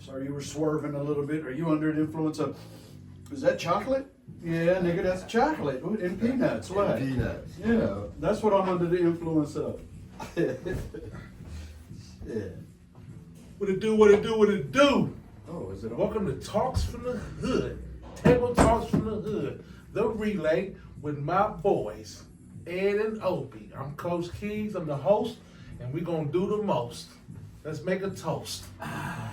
Sorry, you were swerving a little bit. Are you under the influence of, is that chocolate? Yeah, nigga, that's chocolate. Ooh, and peanuts, what? And peanuts. Yeah, that's what I'm under the influence of. Yeah. What it do, what it do, what it do? Oh, is it on? Welcome to Talks from the Hood. Table Talks from the Hood. The relay with my boys, Ed and Opie. I'm Coach Keys, I'm the host, and we're gonna do the most. Let's make a toast. Yes,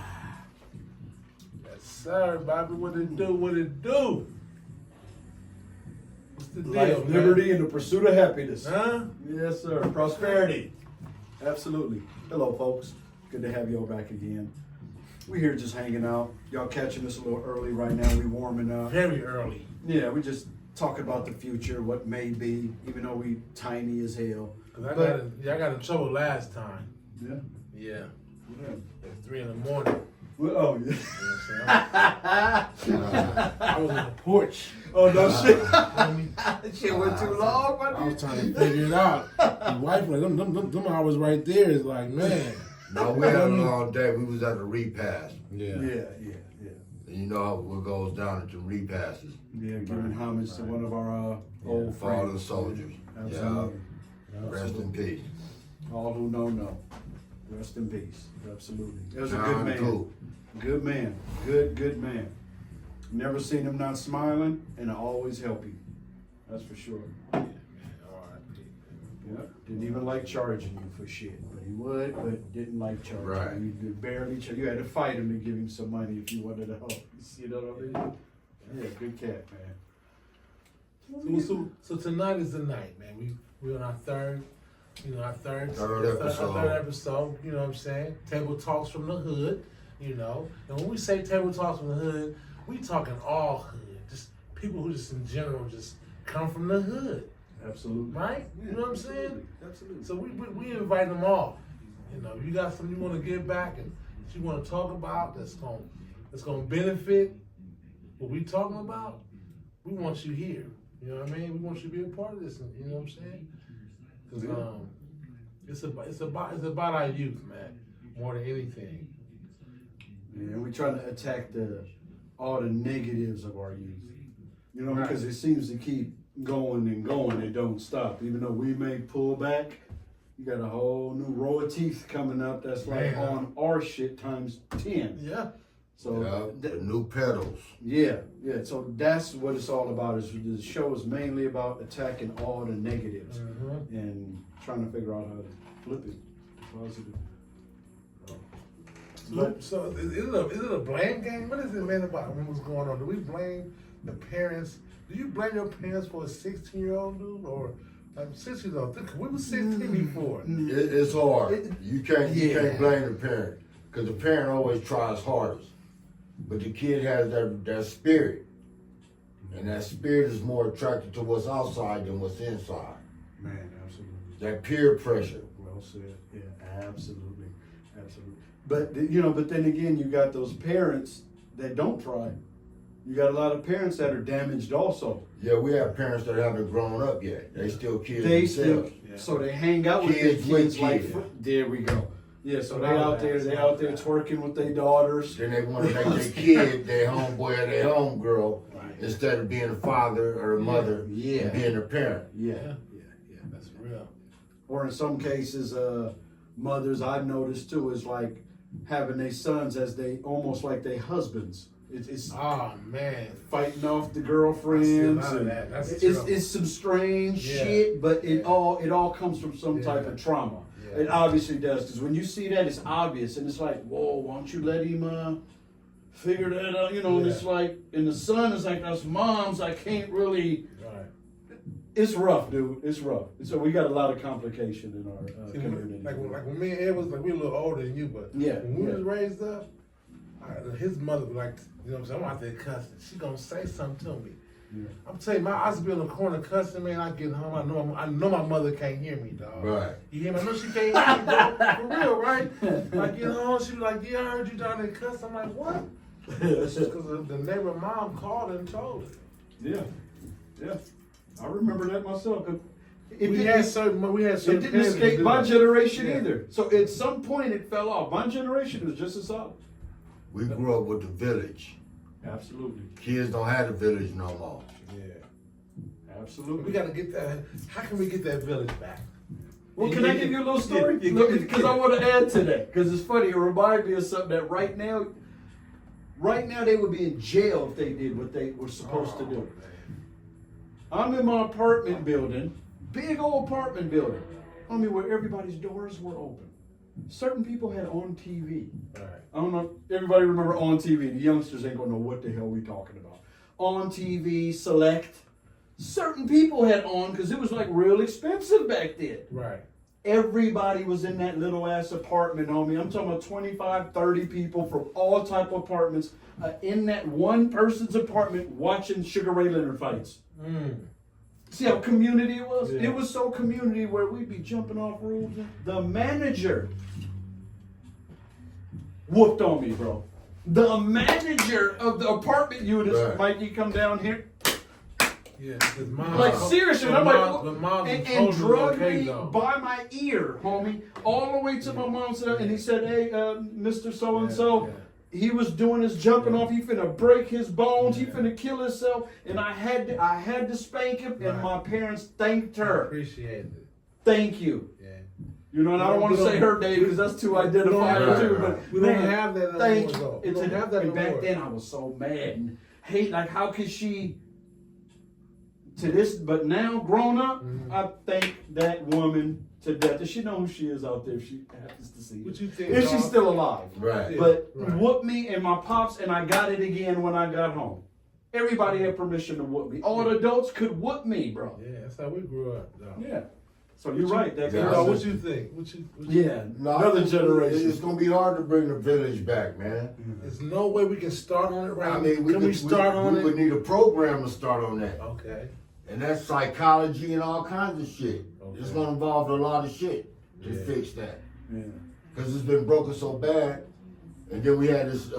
sir, Bobby. What it do, what it do? What's the deal, Life, man? liberty, and the pursuit of happiness. Huh? Yes, sir. Prosperity. Absolutely. Hello, folks. Good to have y'all back again. We're here just hanging out. Y'all catching us a little early right now. We warming up. Very early. Yeah, we just talking about the future, what may be, even though we tiny as hell. Cause I got in trouble last time. Yeah. Yeah. Yeah. At 3 in the morning. Well, oh, yeah. You know what I'm saying? I was on the porch. Oh, no shit. That Shit went too long, my I was dude. trying to figure it out. The wife, like, them hours right there is like, man. No, we had a long day. We was at a repass. Yeah. And you know what goes down at the repasses. Yeah, giving homage to one of our old Fallen friends. soldiers. Absolutely. Rest in peace. All who know. Rest in peace. Absolutely. It was a good John man. Cool. Good man. Good man. Never seen him not smiling, and I always help him. That's for sure. Yeah. Didn't even like charging you for shit, but he would, but didn't like charging. Right. You did barely charge. You had to fight him to give him some money if you wanted to help. You know what I mean? Yeah, good cat, man. So tonight is the night, man. We're on our third episode. episode, you know what I'm saying? Table Talks from the Hood, you know. And when we say Table Talks from the Hood, we talking all hood. Just people who just in general just come from the hood. Absolutely. Right? Yeah, You know what I'm saying? Absolutely. So we invite them all. You know, you got something you want to give back and that you want to talk about that's gonna benefit what we talking about. We want you here. You know what I mean? We want you to be a part of this. You know what I'm saying? Because it's about our youth, man, more than anything. Yeah, we're trying to attack all the negatives of our youth. You know, Right. because it seems to keep going and going. It don't stop. Even though we may pull back, you got a whole new row of teeth coming up that's like Man. on our shit times 10. Yeah. So The new pedals. yeah. So that's what it's all about. Is the show is mainly about attacking all the negatives Mhm. and trying to figure out how to flip it positive. So is it a blame game? What is it, man, about what's going on? Do we blame the parents? Do you blame your parents for a 16-year-old dude or like 16-year-old? We were 16 before. It's hard. It- You can't Yeah. blame the parent. Because the parent always tries hardest. But the kid has that spirit. And that spirit is more attracted to what's outside than what's inside. Man, absolutely. That peer pressure. Well said. Yeah, absolutely. But but then again, you got those parents that don't try. You got a lot of parents that are damaged also. Yeah, we have parents that haven't grown up yet. They still kids They still, themselves. so they hang out with Kids their kids with like, kids. there we go. Yeah, so they out there twerking with their daughters. Then they want to make their kid their homeboy or their homegirl instead of being a father or a mother Yeah. and being a parent. Yeah. That's real. Or in some cases, mothers I've noticed too is like having their sons as almost like their husbands. It's Oh man. fighting off the I see a girlfriends. lot of And that. That's it's true. some strange Yeah. shit, but it Yeah. all comes from some type Yeah. of trauma. Yeah. It obviously does, because when you see that, it's obvious, and it's like, whoa, why don't you let him figure that out? You know, and it's Yeah. like, and the son is like, us moms, I can't really. Right. It's rough, dude. It's rough. So we got a lot of complication in our See, community. like when me and Ed was like, we were a little older than you, but Yeah, when we yeah. was raised up, his mother was like, you know what I'm saying, I'm out there cussing. She gonna say something to me. Yeah. I'm telling you, I used to be in the corner cussing, man. I get home, I know my mother can't hear me, dog. Right. You hear me? I know she can't hear me, dog. For real, right? I get home, she be like, yeah, I heard you down there cussing. I'm like, what? It's just because the neighbor mom called and told her. Yeah. I remember that myself. We had certain It parents didn't that escape do my that. generation Yeah. either. So at some point it fell off. My generation was just as solid. We grew up with the village. Absolutely. Kids don't have the village no more. Yeah. Absolutely. We gotta get that. How can we get that village back? Well, can I give you a little story? Because I want to add to that. Because it's funny. It reminds me of something that right now they would be in jail if they did what they were supposed to do. I'm in my apartment building, big old apartment building. I mean, where everybody's doors were open. Certain people had on TV. Right. I don't know. Everybody remember on TV? The youngsters ain't gonna know what the hell we talking about. On TV, Select. Certain people had on because it was like real expensive back then. Right. Everybody was in that little ass apartment, homie. I'm talking about 25, 30 people from all type of apartments in that one person's apartment watching Sugar Ray Leonard fights. See how community it was? Yeah. It was so community where we'd be jumping off roofs. The manager whooped on me, bro. The manager of the apartment units, Right. Mikey, come down here. Yeah. His mom. Like seriously, I'm like, the mom and drug okay, me though. by my ear, homie, all the way to my mom's house, and he said, "Hey, Mr. So and So, he was doing his jumping off. He finna break his bones. He finna kill himself." And I had to spank him, and Right. my parents thanked I her. appreciate it. Thank you. Yeah. You know, and I don't want to say her name because that's too identifying Right, too. right. But We don't man, have that no thank more, you. though. We It's don't have that and no back more. then I was so mad and hate. Like, how could she? To this, but now grown up, I thank that woman to death. Does she know who she is out there if she happens to see it? What you think? If she's dog? still alive. Right. But Right. whoop me and my pops, and I got it again when I got home. Everybody had permission to whoop me. All the adults could whoop me, bro. Yeah, that's how we grew up, though. Yeah. So you're right. That Yeah, could Dog, also- what you think? What you yeah. No, I Another think generation. It's gonna be hard to bring the village back, man. There's no way we can start on it right. I mean, Can we start on we it? would need a program to start on that. Okay. And that's psychology and all kinds of shit. It's Okay. gonna involve a lot of shit to Yeah. fix that. Yeah. Cause it's been broken so bad. And then we had this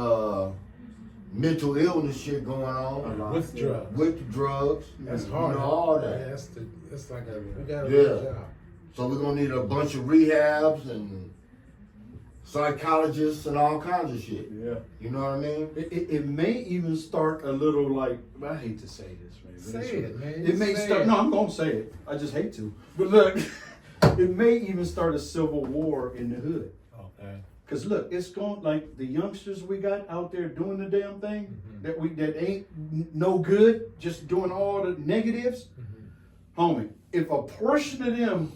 mental illness shit going on With drugs. with the drugs. That's You hard. know, all Yeah, that. that's like we got a Yeah. good job. So we're gonna need a bunch of rehabs and psychologists and all kinds of shit. Yeah. You know what I mean? It may even start a little like, I hate to say this, man. but Say it's- it, man. It may Say start, it. no, I'm gonna say it. I just hate to. But look, it may even start a civil war in the hood. Okay. Cause look, it's going like the youngsters we got out there doing the damn thing that ain't no good, just doing all the negatives. Homie, if a portion of them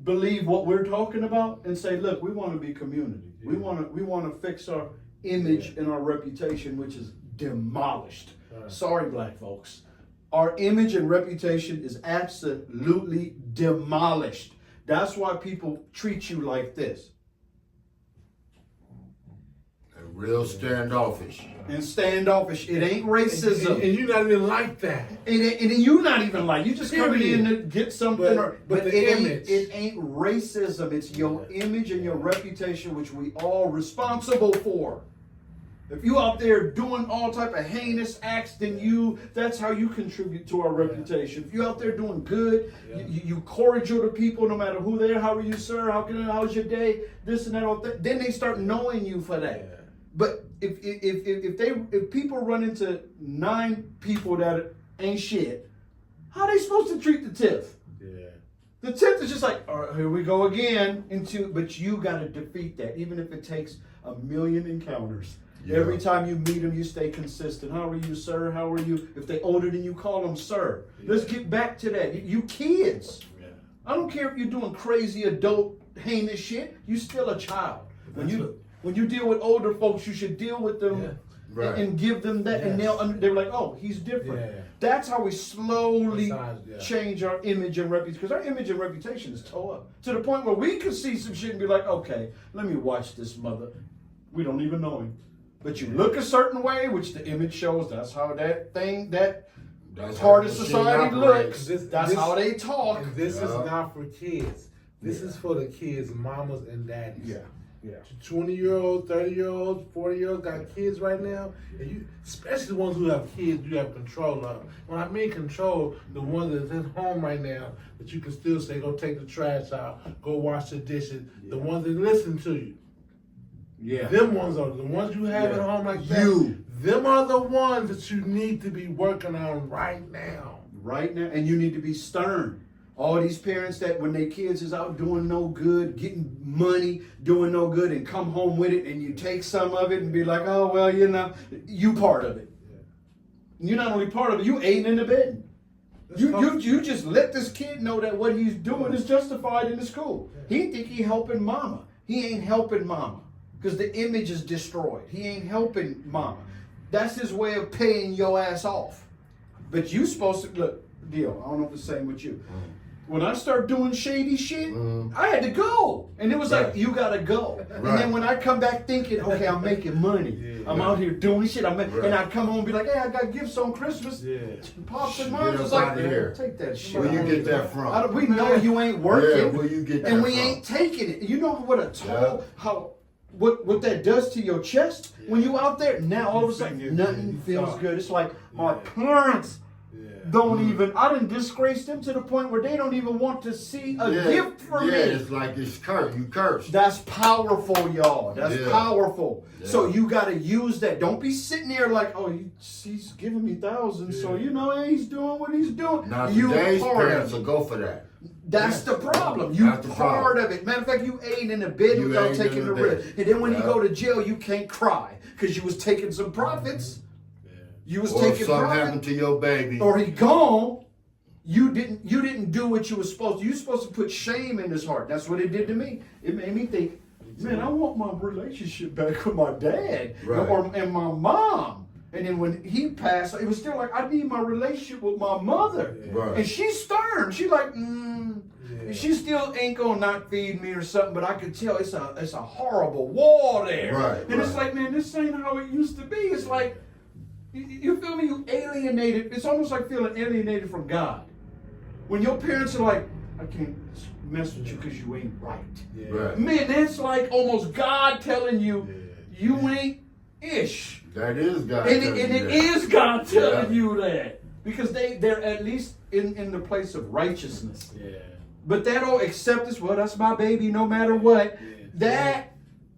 believe what we're talking about and say, look, we want to be community. We want to fix our image and our reputation, which is demolished. Right. Sorry, black folks. Our image and reputation is absolutely demolished. That's why people treat you like this. And real standoffish. And standoffish. It ain't racism. And you're not even like that. And you not even like, you just coming in to get something, But the it image. ain't racism. It's your image and your reputation, which we all responsible for. If you out there doing all type of heinous acts, then that's how you contribute to our reputation. If you out there doing good, you cordial to people no matter who they are. How are you, sir? How's your day? This and that. All that. Then they start knowing you for that. Yeah. But if people run into 9 people that ain't shit, how they supposed to treat the 10th? Yeah. The 10th is just like, all right, here we go again. But you got to defeat that, even if it takes 1,000,000 encounters. Yeah. Every time you meet them, you stay consistent. How are you, sir? How are you? If they older than you, call them sir. Let's get back to that. You kids. Yeah. I don't care if you're doing crazy adult heinous shit. You still a child. When you deal with older folks, you should deal with them Yeah. Right. and give them that, and they're like, oh, he's different. Yeah. That's how we slowly Besides, yeah. change our image and reputation, because our image and reputation is tore up to the point where we could see some shit and be like, okay, let me watch this mother. We don't even know him, but you look a certain way, which the image shows. That's how that That's part how of the society shit operates. looks. This- That's this- how they talk. And this is Yeah. not for kids. This is for the kids, mamas and daddies. Yeah. 20-year-olds, 30-year-olds, 40-year-olds got kids right now, and you, especially the ones who have kids, you have control of. When I mean control, the ones that's at home right now, that you can still say, go take the trash out, go wash the dishes, the ones that listen to you. Yeah. Them ones are the ones you have Yeah. at home like that. You. Them are the ones that you need to be working on right now. Right now, and you need to be stern. All these parents that when their kids is out doing no good, getting money, doing no good, and come home with it, and you take some of it and be like, oh well, you know, you part of it. You're not only part of it, you aiding in the bed. You just let this kid know that what he's doing is justified in the school. He think he helping mama. He ain't helping mama because the image is destroyed. He ain't helping mama. That's his way of paying your ass off. But you supposed to look, deal. I don't know if it's the same with you. When I start doing shady shit, I had to go. And it was like, Right. you gotta go. And Right. then when I come back thinking, okay, I'm making money. I'm out here doing shit. And I come home and be like, hey, I got gifts on Christmas. Yeah. Pops and Get moms up was like, outta here. take that shit. Where you out. get that from? We know you ain't working. Yeah, where you get that and we from? ain't taking it. You know what a toll, Yeah. what that does to your chest when you out there. Now all of a You sudden think nothing you feels thought. good. It's like my Yeah. parents Yeah. don't even. I didn't disgrace them to the point where they don't even want to see a gift from me. It's like it's cursed. You cursed. That's powerful, y'all. That's Yeah. powerful. Yeah. So you got to use that. Don't be sitting there like, oh, he's giving me thousands, so Yeah. you know he's doing what he's doing. Now You today's part parents of will it. go for that. That's the problem. You That's the part problem. of it. Matter of fact, you ain't in the bed You without ain't taking in the the risk. bed. And then when you Yeah. go to jail, you can't cry because you was taking some profits. You was Or if taking something profits. happened to your baby. Or he gone. You didn't do what you were supposed to. You supposed to put shame in his heart. That's what it did to me. It made me think, man, I want my relationship back with my dad Right. and my mom. And then when he passed, it was still like I need my relationship with my mother. Right. And she's stern. She like, she still ain't gonna not feed me or something. But I could tell it's a horrible wall there. Right, And it's right. like, man, this ain't how it used to be. It's like. You feel me? You alienated. It's almost like feeling alienated from God. When your parents are like, I can't mess with you because you ain't right. Yeah. Right. Man, that's like almost God telling you, Yeah. you ain't ish. That is God. And telling it you that. is God telling Yeah. you that. Because they're at least in the place of righteousness. Yeah. But that old acceptance, well, that's my baby no matter what. Yeah. That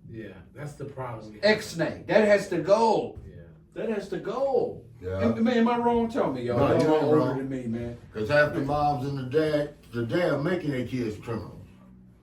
Yeah. That's the problem. ex-nay, that has to go. Yeah. That has to go. Yeah. And, man, am I wrong? Tell me, y'all. No, Y'all you are ain't older wrong. than me, man. Because half the moms and the dad are making their kids criminals.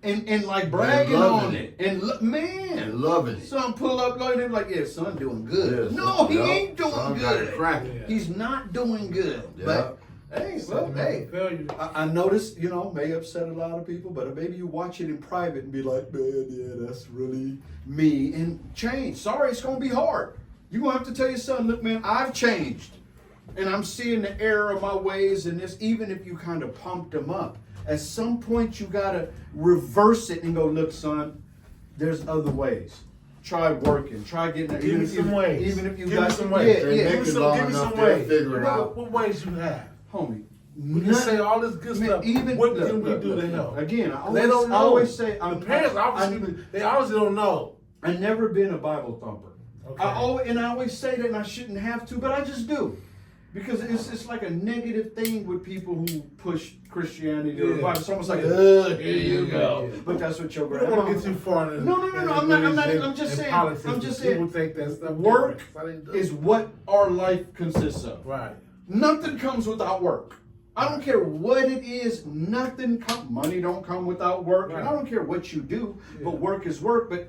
And like bragging loving on it. it. And man, And loving it. son pull up like they're like, yeah, son doing good. Yeah, No, son, he yeah. ain't doing Son got it good. cracking. Yeah. He's not doing good. Yeah. But hey, well, hey. Failure. I noticed, may upset a lot of people, but maybe you watch it in private and be like, man, yeah, that's really me. And change. Sorry, it's going to be hard. You're going to have to tell your son, look, man, I've changed. And I'm seeing the error of my ways in this, even if you kind of pumped them up. At some point, you got to reverse it and go, look, son, there's other ways. Try working. Try getting there. Give me some ways. Even if you Give got me some ways. Yeah, They yeah. make Give me it some, long give me enough, some they'll ways. figure it out. What ways you have? Homie. We can say all this good Man, stuff. even- What look, can we look, do look, to help? Again, I They don't know. always say, the parents they obviously don't know. I've never been a Bible thumper. Okay. I always say that, and I shouldn't have to, but I just do, because it's like a negative thing with people who push Christianity or the Yeah. Bible. It's almost like, Yeah. here you Yeah, go. yeah. But that's what your We don't want to grandma. get too far in. No, I'm not. I'm just saying. Politics, I'm just people saying. take that stuff. Work different. So they do. is what our life consists of. right. Nothing comes without work. I don't care what it is. Money don't come without work. And I Right. don't care what you do, Yeah. but work is work. But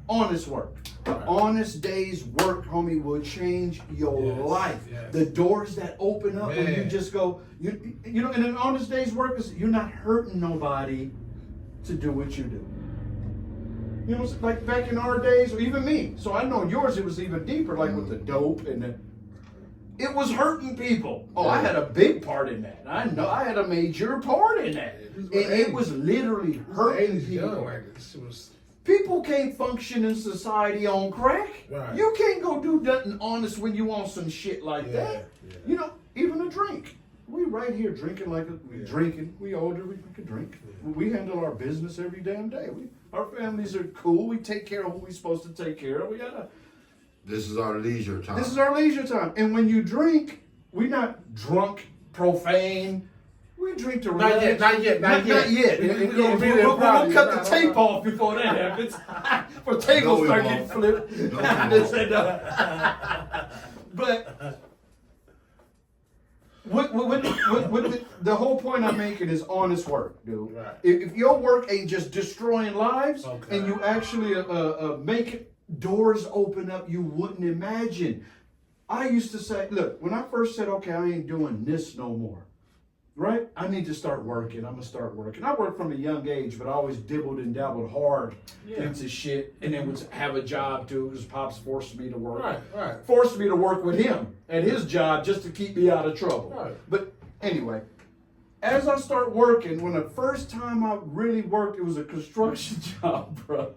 honest work. Right. Honest day's work, homie, will change your Yes, life. yes. The doors that open up when you Man. just go, and an honest day's work is you're not hurting nobody to do what you do. You know, like back in our days, or even me. So I know yours, it was even deeper, like with the dope and the. It was hurting people. Oh, I had a big part in that. I know I had a major part in that. And it was literally hurting people. People can't function in society on crack. Right. You can't go do nothing honest when you on some shit like Yeah, that. yeah. Even a drink. We right here drinking like we drinking. We older, we can drink. We handle our business every damn day. Our families are cool. We take care of who we supposed to take care of. This is our leisure time. This is our leisure time. And when you drink, we're not drunk, profane. We We drink to Not relax. yet. Not yet. We're gonna be there We'll probably. cut the Nah, tape nah. off before that happens. Before tables No, we start won't. getting flipped. No, we I won't. said no. But the whole point I'm making is honest work, dude. Right. If your work ain't just destroying lives, Okay. and you actually make doors open up you wouldn't imagine. I used to say, look, when I first said, okay, I ain't doing this no more, right? I need to start working. I'm gonna start working. I worked from a young age, but I always dibbled and dabbled hard Yeah. into shit, and then would have a job too, because Pops forced me to work. Right. Forced me to work with him at his job just to keep me out of trouble. Right. But anyway, as I start working, when the first time I really worked, it was a construction job, bro.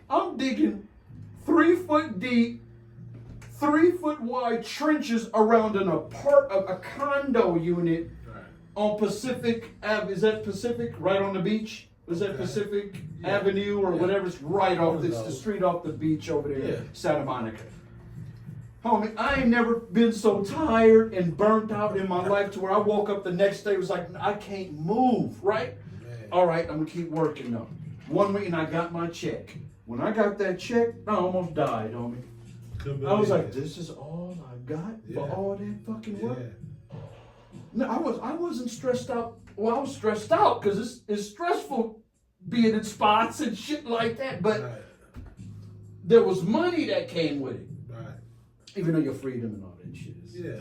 I'm digging 3 foot deep, 3 foot wide trenches around a condo unit Right. on Pacific Ave. Is that Pacific? Right on the beach? Was that Okay. Pacific Yeah. Avenue or Yeah. whatever? It's right off. It's the those. street off the beach over there, Yeah. Santa Monica. Homie, I ain't never been so tired and burnt out in my life to where I woke up the next day, was like, I can't move, right? Man. All right, I'm gonna keep working though. 1 week and I got my check. When I got that check, I almost died, homie. Couldn't I was believe like, it. this is all I got for Yeah. all that fucking work? Yeah. No, I wasn't stressed out. Well, I was stressed out because it's stressful being in spots and shit like that. But Right. there was money that came with it, Right. even though your freedom and all that shit is. Yeah.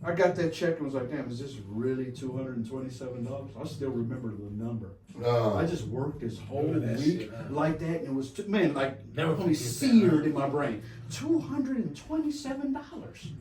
I got that check and was like, damn, is this really $227? I still remember the number. I just worked this whole Remember that week shit, huh? like that, and it was man, like Never only forget that, seared huh? in my brain. $227.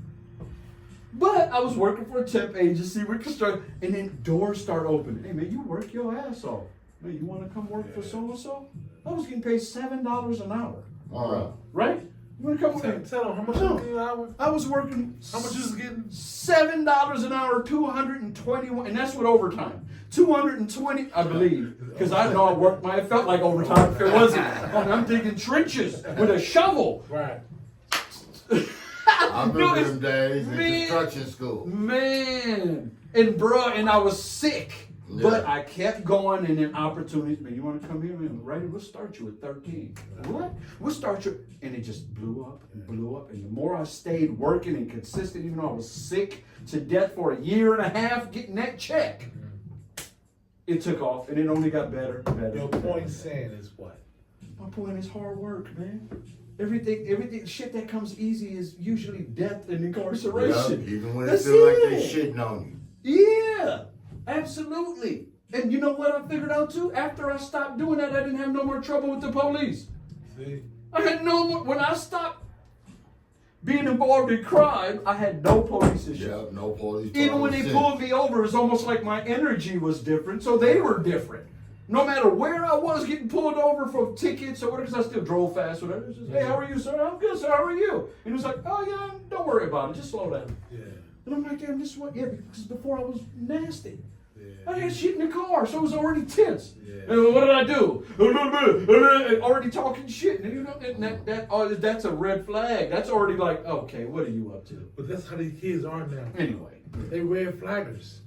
But I was working for a temp agency with construction, and then doors start opening. Hey man, you work your ass off. Man, you want to come work for Yeah. so and so? I was getting paid $7 an hour, Uh, right? You want to come work? Tell them how much No. you getting an hour? I was working. How much you was getting? $7 an hour, 221, and that's with overtime. 220, I believe, because I know I worked my. It felt like overtime if it wasn't. I'm digging trenches with a shovel. Right. I No, remember it's- them days in man. construction school. Man, and bruh, and I was sick, but Yeah. I kept going, and then opportunities. Man, you want to come here, man? Right, we'll start you at 13. What? We'll start you, and it just blew up and blew up. And the more I stayed working and consistent, even though I was sick to death for a year and a half, getting that check, it took off, and it only got better and better. Your and better. point saying is what? My point is hard work, man. Everything, shit that comes easy is usually death and Yeah, incarceration. even when it That's feel like they it. shitting on you. Yeah, absolutely. And you know what I figured out too? After I stopped doing that, I didn't have no more trouble with the police. See? I had no more. When I stopped being involved in crime, I had no police issues. Yeah, no police. Even when they pulled me over, it's almost like my energy was different, so they were different. No matter where I was getting pulled over for tickets or whatever, because I still drove fast, whatever. It's just, hey, how are you, sir? I'm good, sir. How are you? And he was like, oh, yeah, don't worry about it. Just slow down. Yeah. And I'm like, damn, this is what? Yeah, because before I was nasty. I Yeah. had shit in the car, so it was already tense. Yeah. And what did I do? And already talking shit. And you know, and that's a red flag. That's already like, okay, what are you up to? But that's how these kids are now. Anyway. They red flaggers.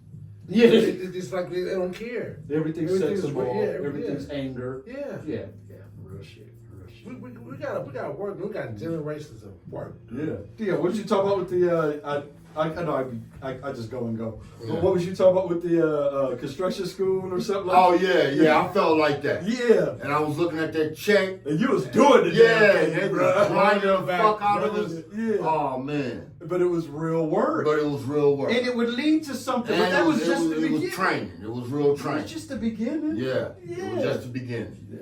Yeah. It's just like they don't care. Everything's Everything's sexual. yeah, Everything's anger. Yeah. Yeah. Yeah. Real shit. Real shit. We gotta work. We got generations of work. Yeah. Yeah. What did you talk about with the? I know I just go and go. Yeah. What was you talking about with the construction school or something like? Oh yeah, I felt like that. Yeah. And I was looking at that check. And you was doing it. Yeah, and they was grinding the Back, fuck out of brothers. us. Yeah. Oh man, But it was real work. but it was real work. And it would lead to something. And But that was just the it beginning. was training. It was real It training. was just the beginning. Yeah, Yeah. it was just the beginning. Yeah.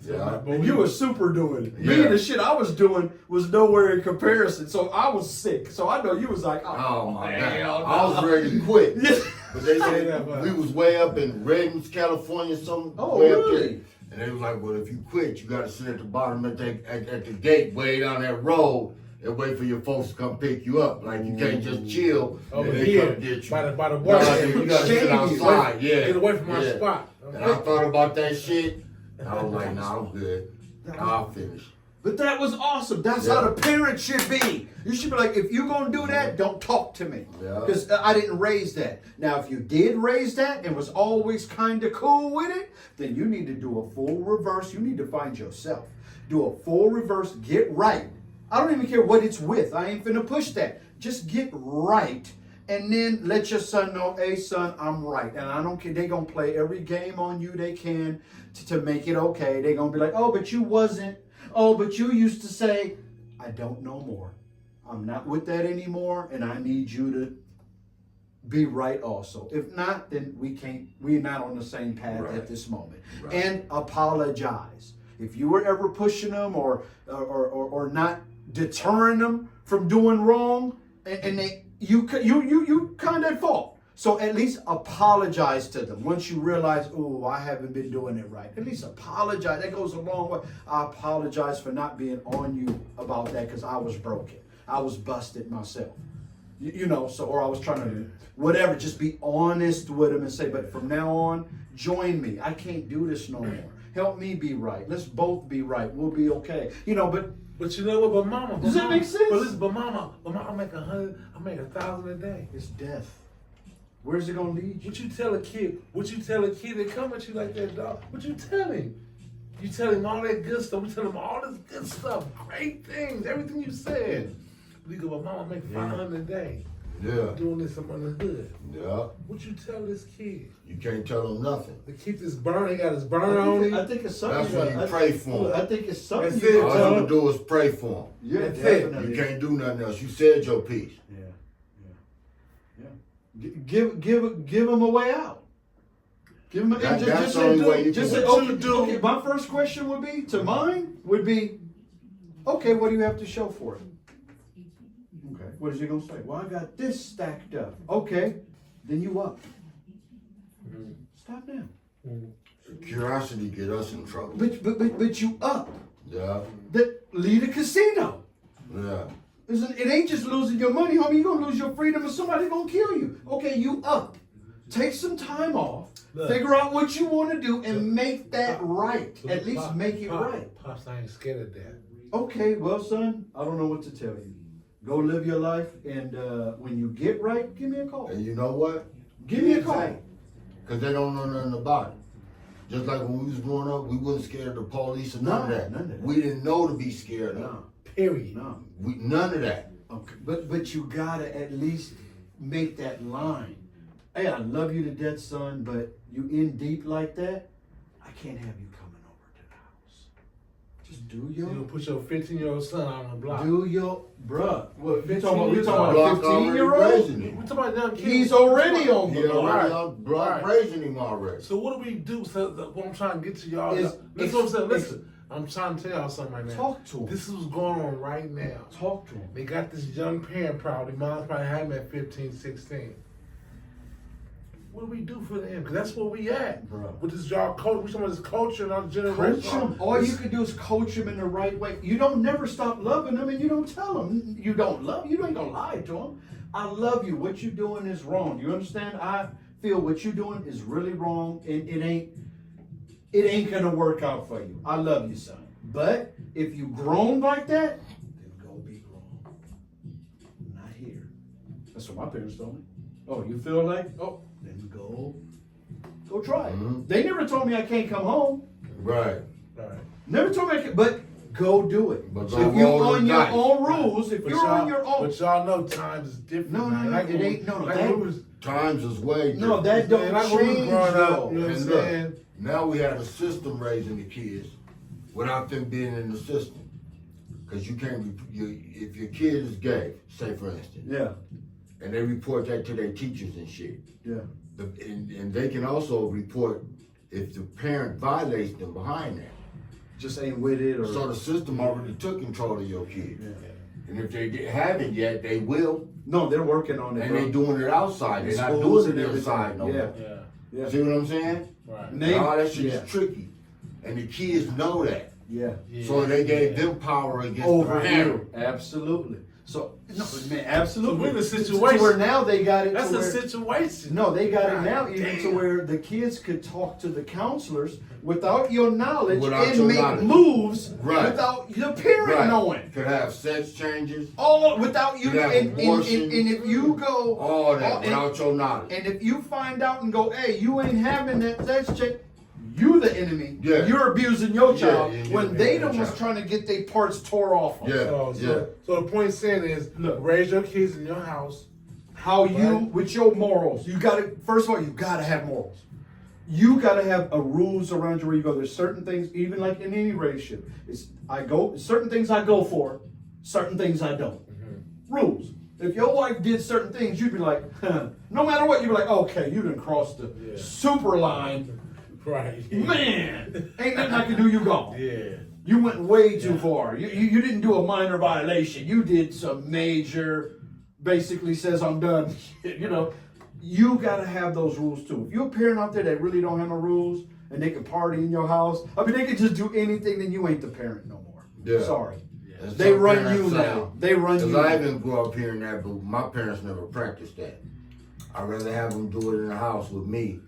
Yeah. And you were super doing it. Me Yeah. and the shit I was doing was nowhere in comparison. So I was sick. So I know you was like, Oh my hell god, I was no. ready to quit. Yeah. But they Yeah, said but- we was way up in Reddings, California, some Oh, way up there. really? And they was like, well, if you quit, you got to sit at the bottom at the gate, way down that road, and wait for your folks to come pick you up. Like you can't just chill Over and they here, come get you. by the No, work. you got to sit Shady. outside. Yeah, Get away from our yeah. spot. And I thought about that shit. I was like, nah, I'm good. I'll finish. But that was awesome. That's how the parent should be. You should be like, if you're going to do that, don't talk to me. Yeah. Because I didn't raise that. Now, if you did raise that and was always kind of cool with it, then you need to do a full reverse. You need to find yourself. Do a full reverse, get right. I don't even care what it's with. I ain't finna push that. Just get right. And then let your son know, hey, son, I'm right. And I don't care. They're going to play every game on you they can to make it okay. They're going to be like, oh, but you wasn't. Oh, but you used to say, I don't know more. I'm not with that anymore, and I need you to be right also. If not, then we're not on the same path at this moment. Right. And apologize. If you were ever pushing them or not deterring them from doing wrong, and you kind of at fault. So at least apologize to them. Once you realize, oh, I haven't been doing it right. At least apologize. That goes a long way. I apologize for not being on you about that because I was broken. I was busted myself. You know, so, or I was trying to, whatever, just be honest with them and say, but from now on, join me. I can't do this no more. Help me be right. Let's both be right. We'll be okay. You know, but you know what? But mama, does that make sense? But listen, but mama, I make 100. I make 1,000 a day. It's death. Where's it gonna lead you? What you tell a kid? What you tell a kid that come at you like that, dog? What you tell him? You tell him all that good stuff. You tell him all this good stuff, great things, everything you said. But he go, but mama, I make 500 a day. Yeah. Doing this, I'm under the hood. Yeah. What you tell this kid? You can't tell them nothing. To keep this burn, he got his burner on him. I think it's something. That's when you pray for him. I think it's something. That's you it, All tell you them. can do is pray for them. Yeah, That's it. definitely. You can't do nothing else. You said your piece. Give them a way out. Give them a, That's the only way you just can say, do okay, it. okay, my first question would be, to mine, would be, okay, what do you have to show for it? Okay, what is he going to say? Well, I got this stacked up. Okay, then you up. Stop now. Curiosity get us in trouble. But you up. Yeah. Leave the casino. Yeah. It ain't just losing your money, homie. You're going to lose your freedom and somebody's going to kill you. Okay, you up. Take some time off. Look. Figure out what you want to do and make that right. At least Pop, make it Pop, right. Pops, I ain't scared of that. Okay, well, son, I don't know what to tell you. Go live your life, and when you get right, give me a call. And you know what? Give me a call. Because they don't know nothing about it. Just like when we was growing up, we wasn't scared of the police or none of that. None of that. We didn't know to be scared of. No, Period. no. None of that. Okay, but you gotta at least make that line. Hey, I love you to death, son, but you in deep like that, I can't have you coming over to the house. Just do You your, gonna put your 15-year-old son on the block. bruh. What, we 15 talking years about Block a already 15-year-old? raising We him. talking about young kids. He's already on He the block. already Right. on block Right. raising him already. So what do we do? So what I'm trying to get to y'all. Is- Listen, what I'm saying. Listen, I'm trying to tell y'all something right now. Talk to him. This is what's going on right now. Talk to him. They got this young parent probably. Mom's probably had him at 15, 16. What do we do for them? Because that's where we at. Bro. With this y'all culture, we talking about this culture and our generation. Coach him. All you can do is coach him in the right way. You don't never stop loving them, and you don't tell them you don't love. You ain't gonna lie to them. I love you. What you doing is wrong. You understand? I feel what you doing is really wrong, and it ain't gonna work out for you. I love you, son. But if you grown like that, then go be grown. Not here. That's what my parents told me. Oh, you feel like? Oh, then go try it. Mhm. They never told me I can't come home. Right. Right. Never told me I can't, but go do it. But If go you're roll on the your dice. own rules, if But you're on your own, But y'all know times is different. No, man. no, Like it when ain't- we- no, like that- when we was- Times is way different. no, that don't like when we was change growing up, though. you know what I'm And look, saying? now we have a system raising the kids without them being in the system. Because you can't, if your kid is gay, say for instance, Yeah, and they report that to their teachers and shit, yeah, and they can also report if the parent violates them behind that. just ain't with it or. So the system already took control of your kid. Yeah. And if they haven't yet, they will. No, they're working on it. And bro. they doing it outside. They're not Schools doing and it everything. inside no Yeah. more. Yeah. Yeah. See what I'm saying? Right. And they- All that shit yeah. is tricky. And the kids know that. Yeah. Yeah. So they gave them power against Over the here, parent. absolutely. So no, man, absolutely. So we're in a To situation. where now they got it. That's to a where, situation. No, they got it now God even to damn. where the kids could talk to the counselors without your knowledge Without and your make knowledge. moves Right. without your parent knowing. Could have sex changes, All without you, Could have and abortion. if you go, all that and- without your knowledge. and if you find out and go, hey, you ain't having that sex check, you the enemy. Yeah. You're abusing your Yeah, child yeah, when yeah, they yeah, the ones child. trying to get their parts tore off. Of. Yeah. So the point saying is, Look. raise your kids in your house. How you Right. with your morals? You got to first of all, you got to have morals. You got to have a rules around you where you go. There's certain things, even like in any relationship, it's certain things I go for, certain things I don't. Rules. If your wife did certain things, you'd be like, no matter what, you'd be like, okay, you done crossed the Yeah. super line. Right. Man, ain't nothing I can do. You gone. Yeah. You went way too far. You didn't do a minor violation. You did some major, basically says I'm done. You know, you got to have those rules too. If you're a parent out there that really don't have no rules and they can party in your house, I mean, they can just do anything, then you ain't the parent no more. Yeah. Sorry. And They some run parents you say- now. They run Because you. I even grew up hearing that, but my parents never practiced that. I'd rather have them do it in the house with me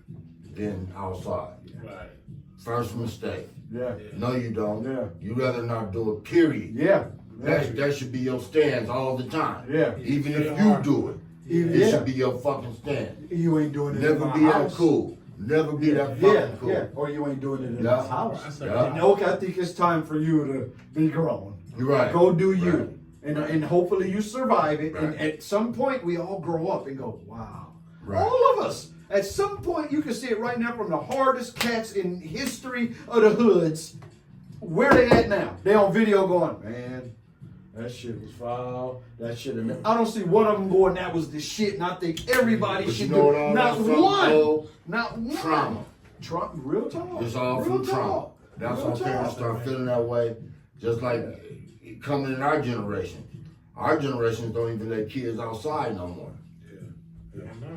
than outside. Right. First mistake. Yeah. No, you don't. Yeah. You rather not do it, period. Yeah. That should be your stance all the time. Yeah. Even Stay if you hard. do it, Even- it yeah. should be your fucking stance. You ain't doing it Never in my be that house. cool. Never be that Yeah, fucking cool. yeah. Or you ain't doing it in Yeah. my house. That's Yeah. And okay, I think it's time for you to be grown. You're right. Go do you. Right. And hopefully you survive it. And Right. at some point we all grow up and go, wow. Right. All of us. At some point you can see it right now from the hardest cats in history of the hoods. Where they at now? They on video going, man, that shit was foul. That shit. I don't see one of them going, that was the shit. And I think everybody But should you know what do. all Not that's from, one. though? Not one. Trauma. Real talk. It's all Real from trauma. talk. That's Real why parents talk. start feeling that way. Just like coming in our generation. Our generations don't even let kids outside no more. Yeah, nah.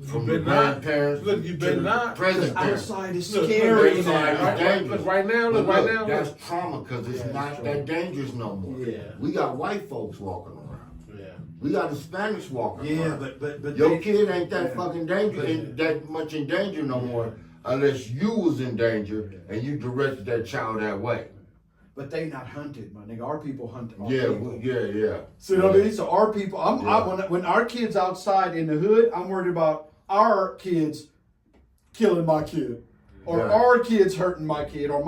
From You the better not. grandparents Look, you to better the not. present parents. Outside is Look, scary look, now. outside is Right, dangerous. look, right now, But look, right look, now. that's trauma because it's Yeah, not it's that dangerous no more. Yeah. We got white folks walking around. Yeah. We got Hispanics walking Yeah, around. but Your they- kid ain't that Yeah. fucking that much in danger no more unless you was in danger and you directed that child that way. But they not hunted, my nigga. Our people hunt our Yeah, people. yeah. See what I mean? So our people, Yeah. when our kids outside in the hood, I'm worried about our kids killing my kid, or Right. our kids hurting my kid, or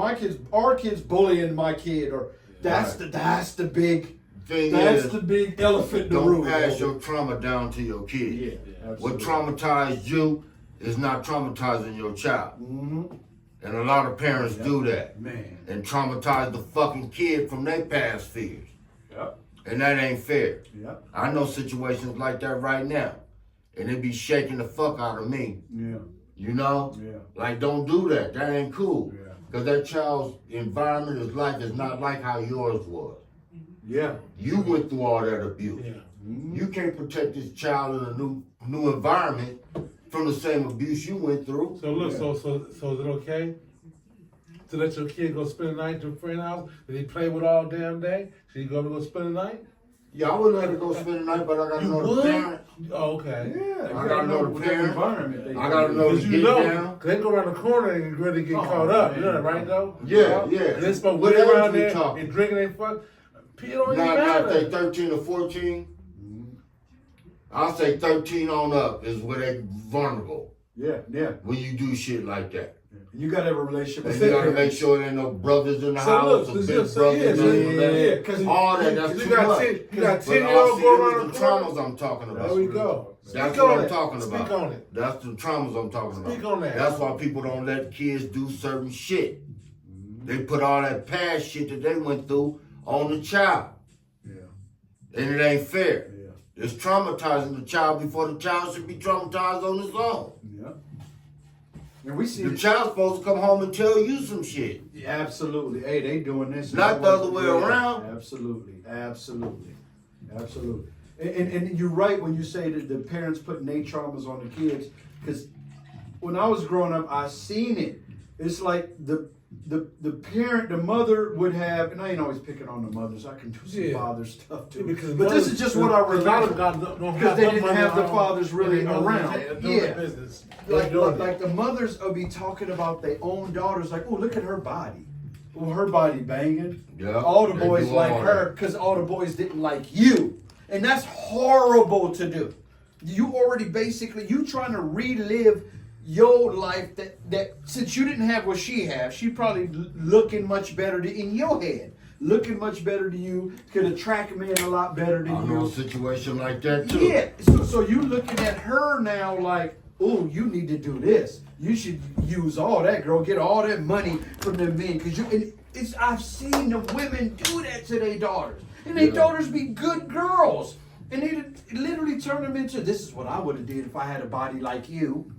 our kids bullying my kid, or that's the big big elephant in the Don't room. pass your trauma down to your kid. Yeah, What absolutely. traumatized you is not traumatizing your child. Mm-hmm. And a lot of parents do that Man. and traumatize the fucking kid from their past fears. Yep. And that ain't fair. Yep. I know situations like that right now. And it be shaking the fuck out of me. Yeah. You know? Yeah. Like, don't do that. That ain't cool. Yeah. Because that child's environment, his life is not like how yours was. Yeah. You went through all that abuse. Yeah. You can't protect this child in a new environment from the same abuse you went through. So look, Yeah. so is it okay to let your kid go spend the night at your friend's house that he play with all damn day? Should he go spend the night? Yeah, I would let her go spend the night, but I gotta know the parent. Oh, okay. Yeah. I gotta know the what parent. environment they I gotta know Because to you get know, down. 'cause they go around the corner and really get Oh, caught up. You know man. that, right, though? Yeah, yeah. And they supposed to What wait age around we there talking? and drinking they fuck. People don't even Now, if they matter. 13 or 14, I'll say 13 on up is where they vulnerable Yeah. Yeah. when you do shit like that. You gotta have a relationship And with you their gotta make parents. sure there ain't no brothers in the So house, look, or so big yeah, so brothers, yeah, and so yeah, 'cause all that, that's you too got much. 10 you got But 10-year-old see, going this around is the the corner. traumas I'm talking about. There we go. That's Speak what on I'm it. talking about. Speak on it. That's the traumas I'm talking about. Speak on that. That's why people don't let kids do certain shit. They put all that past shit that they went through on the child. Yeah. And it ain't fair. Yeah. It's traumatizing the child before the child should be traumatized on his own. Yeah. And we see The child's supposed to come home and tell you some shit. Yeah, absolutely. Hey, they doing this. and Not that the other was- way around. Absolutely. Absolutely. Absolutely. And you're right when you say that the parents putting their traumas on the kids. Because when I was growing up, I seen it. It's like the parent, the mother would have, and I ain't always picking on the mothers. I can do some Yeah. father stuff too. Because but this is just what I remember. Because they didn't have the fathers really around. Yeah. Business. Like the mothers will be talking about their own daughters, like, oh, look at her body. Oh, her body banging. Yeah, All the they boys do like all her that. because all the boys didn't like you. And that's horrible to do. You already basically, you trying to relive your life that since you didn't have what she have, she probably looking much better in your head. Looking much better to you, could attract men a lot better than I you. know a situation like that too. Yeah, so you looking at her now like, oh, you need to do this. You should use all that, girl. Get all that money from them men, cause I've seen the women do that to their daughters, and their daughters be good girls, and they literally turn them into. This is what I would have did if I had a body like you.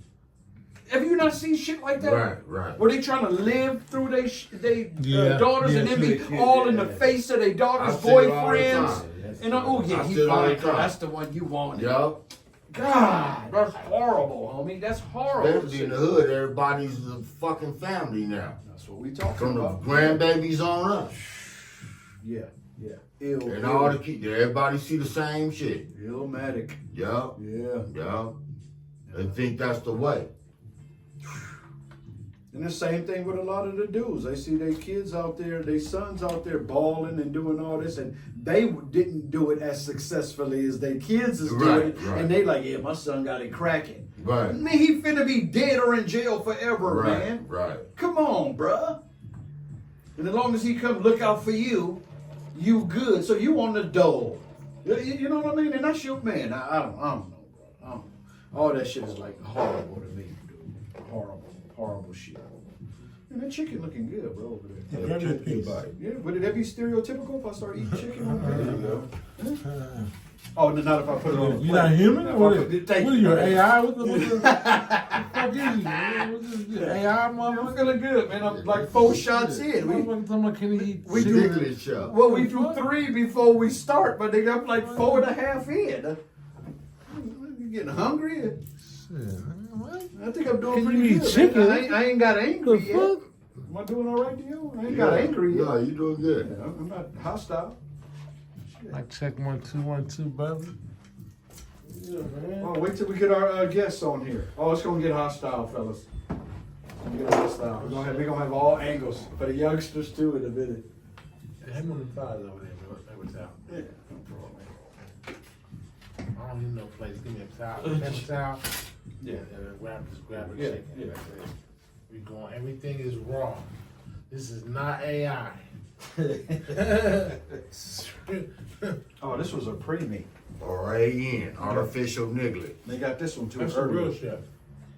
Have you not seen shit like that? Right. Where they trying to live through their daughters and then be all in the face of their daughters' I see it all the boyfriends. time. And oh yeah, I he see it all the fine. time. That's the one you want. Yup. God, that's horrible, homie. That's horrible. Especially in the hood, everybody's a fucking family now. That's what we talking From the about. grandbabies on up. Yeah. Ill. And all the kids, everybody see the same shit. Illmatic. Yup. Yeah. Yup. They think that's the way. And the same thing with a lot of the dudes. They see their kids out there, their sons out there balling and doing all this, and they didn't do it as successfully as their kids is doing it. Right. And they like, yeah, my son got it cracking. Right. Man, he finna be dead or in jail forever, man. Right. Come on, bruh. And as long as he come look out for you, you good. So you on the dole. You know what I mean? And that's your man. I don't know, bro. I don't know. All that shit is like horrible to me, dude. Horrible shit. And that chicken looking good, bro, over there. Yeah, give me a piece. Yeah, would it be stereotypical if I start eating chicken? There you go. Oh, not if I put it on. You're not human? If I What put- is thank what are you. you, AI? What the fuck is you? What's this? AI, I'm motherfucker? feeling good, man. I'm like 4 shots in. Motherfucker talking about can he eat we chicken? do- Ridiculous show. Well, we do 3 before we start, but they got like 4.5 in. You getting hungry? Shit, what? I think I'm doing Can pretty you eat good. chicken? Man. I ain't got angry The yet. fuck? Am I doing all right to you? I ain't got angry yet. No, you doing good. Yeah, I'm not hostile. I check 1 2 1 2, brother. Yeah, man. Oh, wait till we get our guests on here. Oh, it's gonna get hostile, fellas. It's gonna get hostile. We're gonna have all angles for the youngsters too in a minute. Hang on the thighs over there, bro. That was out. Yeah, no problem. I don't need no place. Give me a towel. Paper towel. Yeah. And then grab the Yeah, chicken. yeah. We going. Everything is raw. This is not AI. Oh, this was a pre-meat. R-A-N, artificial niglet. They got this one too That's the real early. chef.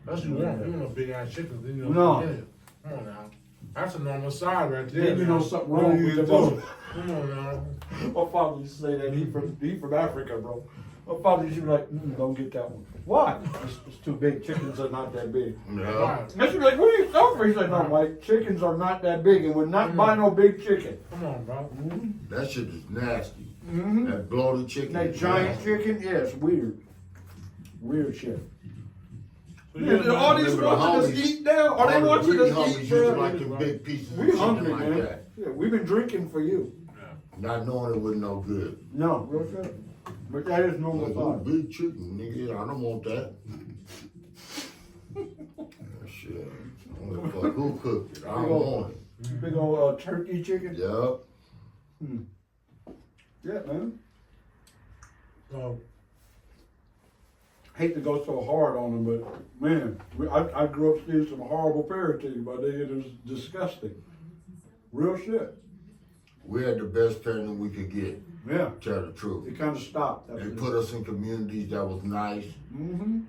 That's what you want. You want a big ass chicken. Then you know No. what's in it. Come on now. That's a normal side right there. Then you know now. something What wrong are you with the doing? bone. Come on now. My father used to say that he from Africa, bro. My father used to be like, don't get that one. Why? It's too big. Chickens are not that big. No. Right. I should be like, what are you talking about? He's like, no, Mike, chickens are not that big, and we're not buying no big chicken. Come on, bro. That shit is nasty. Mm-hmm. That bloated chicken. That is giant nasty. chicken, yeah, it's weird. Weird shit. So Yeah, you're all not- these the watching us homies- eat now? Are they All the watching greedy us homies eat, used to bro? like them big pieces We of hungry, chicken like man. that. Yeah, we've been drinking for you. Not knowing it was no good. No, real shit. But that is normal Like, oh, size. big chicken, nigga. I don't want that. Shit. I don't give a fuck who cooked it. I don't want it. Big old turkey chicken. Yup. Yeah, man. So, Hate to go so hard on them, but man, I grew up seeing some horrible parenting, but it was disgusting. Real shit. We had the best parenting we could get, Yeah. tell the truth. It kind of stopped. They put us in communities that was nice. Mm-hmm.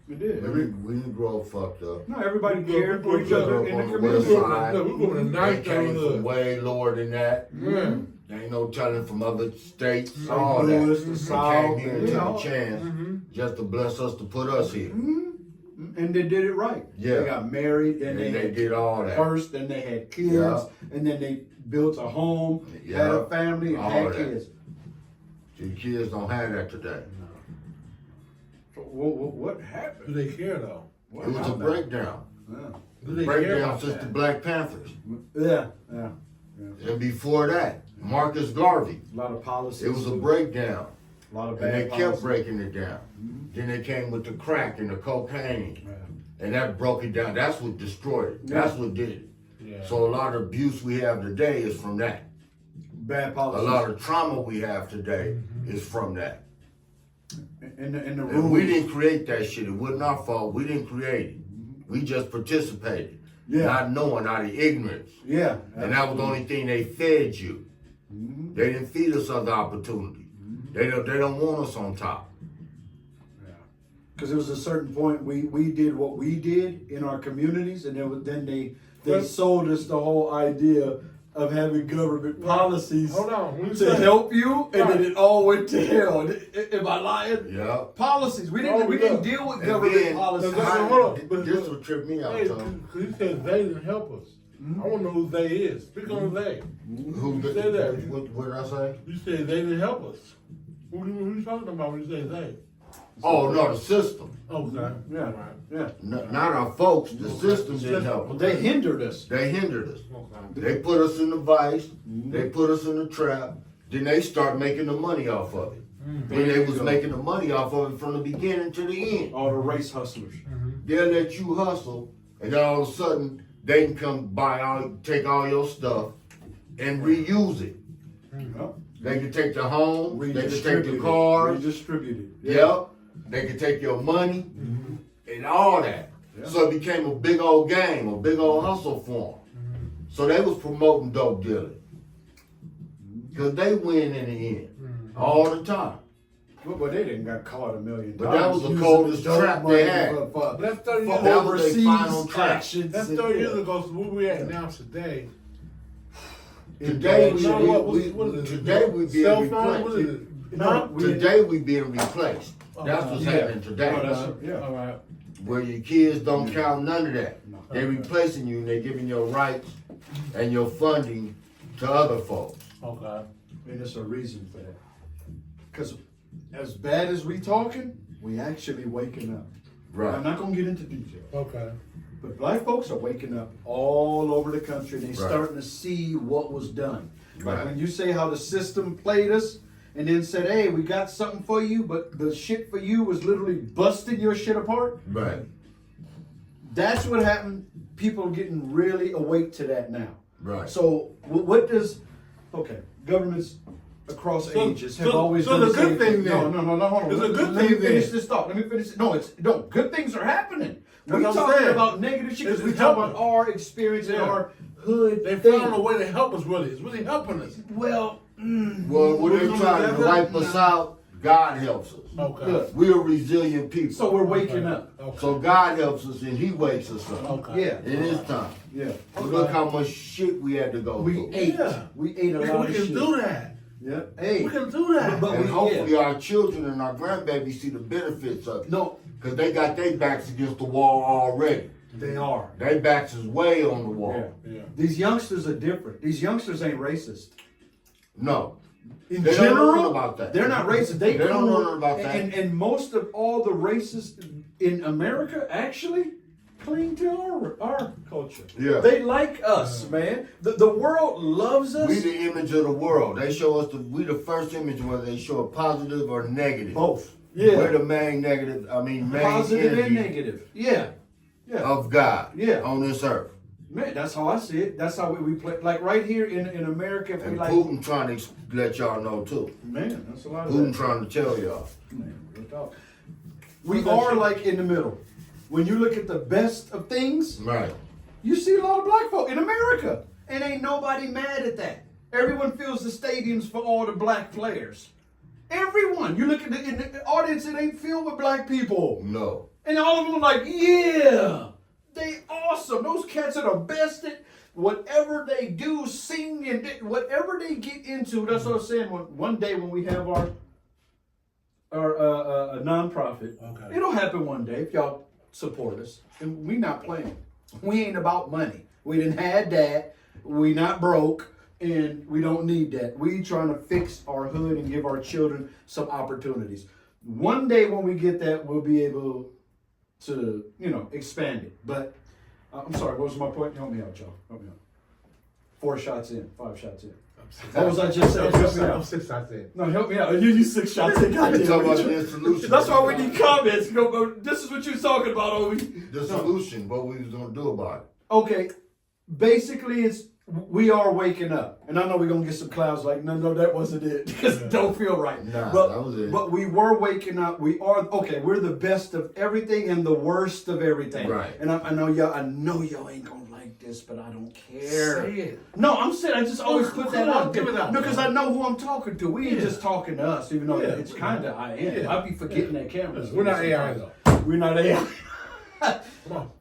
It did. We didn't grow up fucked up. No, everybody cared for we each grew other up in the on the community. west side. we going to They nice came from neighborhood. way lower than that. Yeah. There ain't no telling from other states, St. all Louis, that. the They South, came here and you took know. a chance just to bless us to put us here. And they did it right. Yeah. They got married, then And they they had did all that. first, then they had kids, Yeah. and then they built a home, had Yeah. a family, and All had that. kids. The kids don't have that today. So what happened? Do they care though? What It was a happened? breakdown. Yeah. Do they care Breakdown about since that? the Black Panthers. Yeah. And before that, Marcus Garvey. A lot of policies. It was a breakdown. A lot of And they bad kept policies. breaking it down. Then they came with the crack and the cocaine. Yeah. And that broke it down. That's what destroyed it. That's what did it. Yeah. So a lot of abuse we have today is from that. Bad A policies. lot of trauma we have today is from that. in the And room. we didn't create that shit. It wasn't our fault. We didn't create it. We just participated. Yeah. Not knowing, out of ignorance. Yeah. And that was the only thing they fed you. They didn't feed us other opportunities. They don't want us on top. Because it was a certain point we did what we did in our communities, and then they But- sold us the whole idea of having government policies Hold on. When you to say- help you, and then Right. it all went to hell. Am I lying? Yeah. Policies. We Oh, didn't look. deal with And government then- policies. No, How- hold on. But- This would trip me out, Hey, Tom. cause you said they didn't help us. I want to know who they is. Speak on they. Who You said that. What did I say? You said they didn't help us. Who you talking about when you say they? Oh, no, the system. Okay. Yeah. Right. Yeah. Not our folks. The system didn't help us. They hindered us. They hindered us. Okay. They put us in the vice. They put us in the trap. Then they start making the money off of it. Then they was making the money off of it from the beginning to the end. All the race hustlers. They'll let you hustle, and then all of a sudden they can come take all your stuff and reuse it. Yep. They can take the home, they can take Redistributed. the cars, Redistributed. yep. They can take your money and all that. Yeah. So it became a big old game, a big old hustle for them. So they was promoting dope dealing. Cause they win in the end, all the time. But they didn't got caught $1 million. But that was the using coldest dope trap money they had. For That's 30 for years That was their overseas final trap. actions. That's and- 30 years ago. So where we at now today? Today You know what is it? today we being Cell phone? What replaced. is it? No, Huh? we- Today we being replaced. That's what's Yeah. happening today. Oh, that's- yeah. All right. Where your kids don't count none of that. No. They replacing you and they giving your rights and your funding to other folks. Okay. And there's a reason for that. Because as bad as we talking, we actually waking up. I'm Right. not gonna get into detail, Okay. but black folks are waking up all over the country. They Right. starting to see what was done. Like Right. when you say how the system played us, and then said, "Hey, we got something for you," but the shit for you was literally busting your shit apart. Right. That's what happened. People are getting really awake to that now. Right. So what does? Okay, governments across So- ages have so- always so done the the same good thing No, then. hold on. It's a good Let me thing finish then. this thought. Let me finish it. No, good things are happening. That's We what I'm talking saying. about negative shit because It's we talk about helping. our experience and Yeah. our hood. They thing. found a way to help us. Really, it's really helping us. Well, Well, when We're they coming trying to together? wipe us out, God helps us. Okay. Good. We're resilient people. so we're waking up. Okay. So God helps us and He wakes us up. Okay. Yeah. In His time. Yeah, But look how much shit we had to go we through. ate. Yeah. We ate a We lot of can shit. do that. Yeah. Hey. We can do that. But And we- hopefully our children and our grandbabies see the benefits of it. No, Because they got their backs against the wall already. they are. Their backs is way on the wall. Yeah. Yeah. These youngsters are different. These youngsters ain't racist. No. In They don't general, know about that. they're not racist. They don't cool. know nothing about that. And most of all the racists in America actually cling to our culture. Yeah. They like us, man. The world loves us. We the image of the world. They show us we the first image whether they show a positive or negative. Both. We're Yeah. the main negative, main Positive and energy negative. Yeah. Yeah. of God Yeah. on this earth. Man, that's how I see it. That's how we play. Like right here in America, if we And like. Putin trying to let y'all know too. Man, that's a lot of Putin that. trying to tell y'all. Man, real talk. We are like in the middle. When you look at the best of things, Right. you see a lot of black folk in America. And ain't nobody mad at that. Everyone fills the stadiums for all the black players. Everyone. You look at in the audience, it ain't filled with black people. No. And all of them are like, yeah, they awesome. Those cats are the best at whatever they do, sing, and whatever they get into. That's what I'm saying. One day when we have our nonprofit, Okay. it'll happen one day if y'all support us. And we not playing. We ain't about money. We didn't had that. We not broke. And we don't need that. We trying to fix our hood and give our children some opportunities. One day when we get that, we'll be able to, expand it. But I'm sorry, what was my point? Help me out, Joe. Help me out. 4 shots in, 5 shots in. I'm What was I just saying? Help me I'm out. 6 shots in. No, help me out. You 6 shots in. You Goddamn. talk about the solution. That's why we need comments. This is what you're talking about, Obi. The solution, what we was gonna do about it. Okay, basically it's we are waking up, and I know we're gonna get some clouds like no, that wasn't it because it don't feel right. Nah, but, that was it. But we were waking up. We are okay. We're the best of everything and the worst of everything. Right. And I know y'all ain't gonna like this, but I don't care. Say it. No, I'm saying I just always put that Come on, out there. give it out. No, because I know who I'm talking to. We ain't Yeah. just talking to us, even though Yeah. it's kind of I am. Yeah. I be forgetting that cameras. We're not AI though. We're not AI. Come on.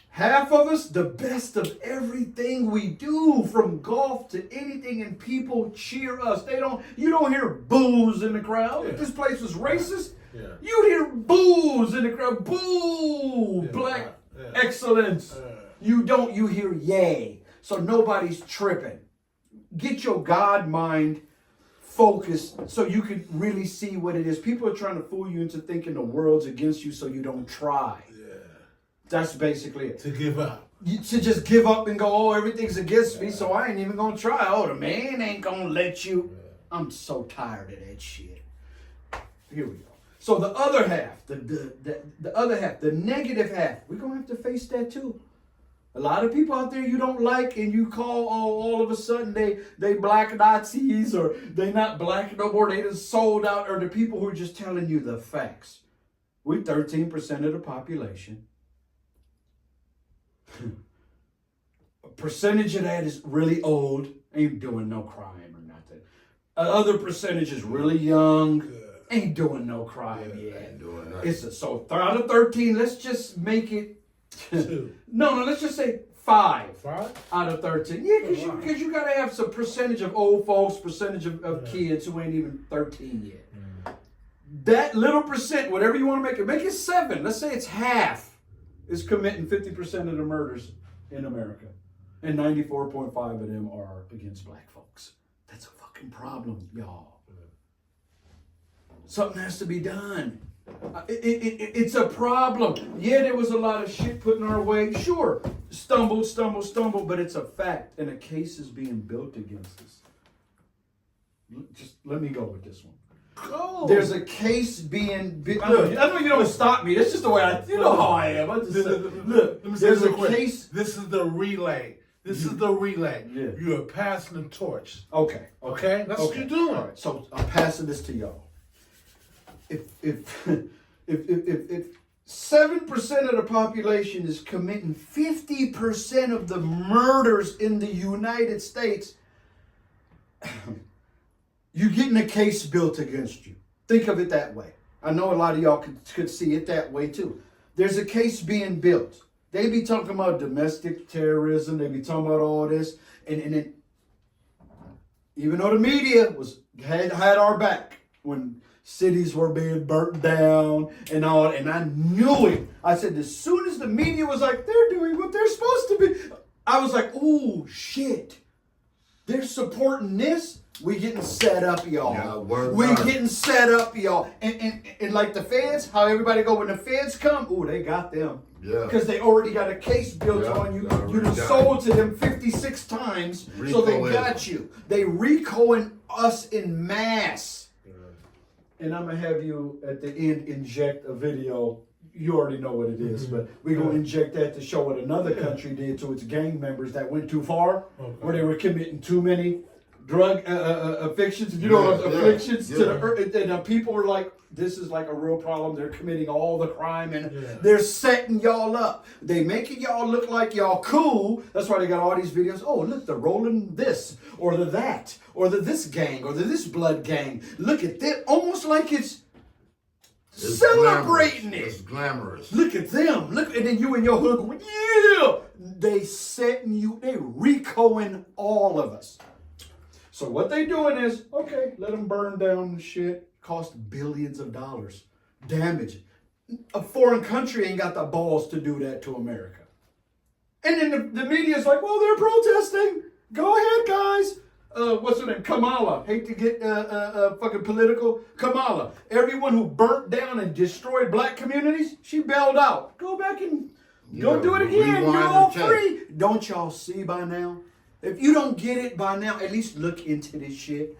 Half of us, the best of everything we do, from golf to anything, and people cheer us. You don't hear boos in the crowd. Yeah. If this place was racist, Yeah. you'd hear boos in the crowd. Boo! Yeah. Black Yeah. excellence. You hear yay. So nobody's tripping. Get your God mind focused so you can really see what it is. People are trying to fool you into thinking the world's against you so you don't try. That's basically it. To give up. To just give up and go, oh, everything's against me, so I ain't even gonna try. Oh, the man ain't gonna let you. I'm so tired of that shit. Here we go. So the other half, the other half, the negative half, we're gonna have to face that too. A lot of people out there you don't like, and you call, oh, all of a sudden they black Nazis, or they not black no more, they just sold out, or the people who are just telling you the facts. We 13% of the population. A percentage of that is really old, ain't doing no crime or nothing. Another percentage is really young, ain't doing no crime yet. Ain't doing nothing. So out of 13, let's just make it. 2. No, let's just say 5 5? out of 13. Yeah, Wow. because you gotta have some percentage of old folks, percentage of kids who ain't even 13 yet. That little percent, whatever you want to make it 7. Let's say it's half is committing 50% of the murders in America, and 94.5 of them are against black folks. That's a fucking problem, y'all. Something has to be done. It's a problem. Yeah, there was a lot of shit put in our way. Sure, stumble, but it's a fact, and a case is being built against us. Just let me go with this one. Go. There's a case being I know you don't stop me. That's just the way you know how I am. I just look. Let me say There's this a real quick. case. This is the relay. This is the relay. Yeah. You are passing the torch. Okay. Okay? That's what you're doing. All right. So I'm passing this to y'all. If 7% of the population is committing 50% of the murders in the United States, you're getting a case built against you. Think of it that way. I know a lot of y'all could see it that way too. There's a case being built. They be talking about domestic terrorism. They be talking about all this. And then, even though the media had our back when cities were being burnt down and all, and I knew it. I said, as soon as the media was like, they're doing what they're supposed to be, I was like, ooh, shit. They're supporting this. We getting set up, y'all. Yeah, we getting set up, y'all. And like the feds, how everybody go when the feds come, ooh, they got them. Yeah. Because they already got a case built on you. You done sold to them 56 times, so they got you. They RICOing us in mass. And I'm going to have you at the end inject a video. You already know what it is, but we're going to inject that to show what another country did to its gang members that went too far, where they were committing too many drug afflictions, afflictions to the earth. And people were like, this is like a real problem. They're committing all the crime, and they're setting y'all up. They making y'all look like y'all cool. That's why they got all these videos. Oh, look, they're rolling this, or the that, or the this gang, or the this blood gang. Look at that. Almost like it's celebrating glamorous. It's glamorous. Look at them. Look, and then you and your hood going, yeah. They setting you, they RICOing all of us. So what they doing is, okay, let them burn down the shit. Cost billions of dollars. Damage. A foreign country ain't got the balls to do that to America. And then the media's like, well, they're protesting. Go ahead, guys. What's her name? Kamala. Hate to get fucking political. Kamala. Everyone who burnt down and destroyed black communities, she bailed out. Go back and Don't do it again. rewind You're all the tape. free. Don't y'all see by now? If you don't get it by now, at least look into this shit.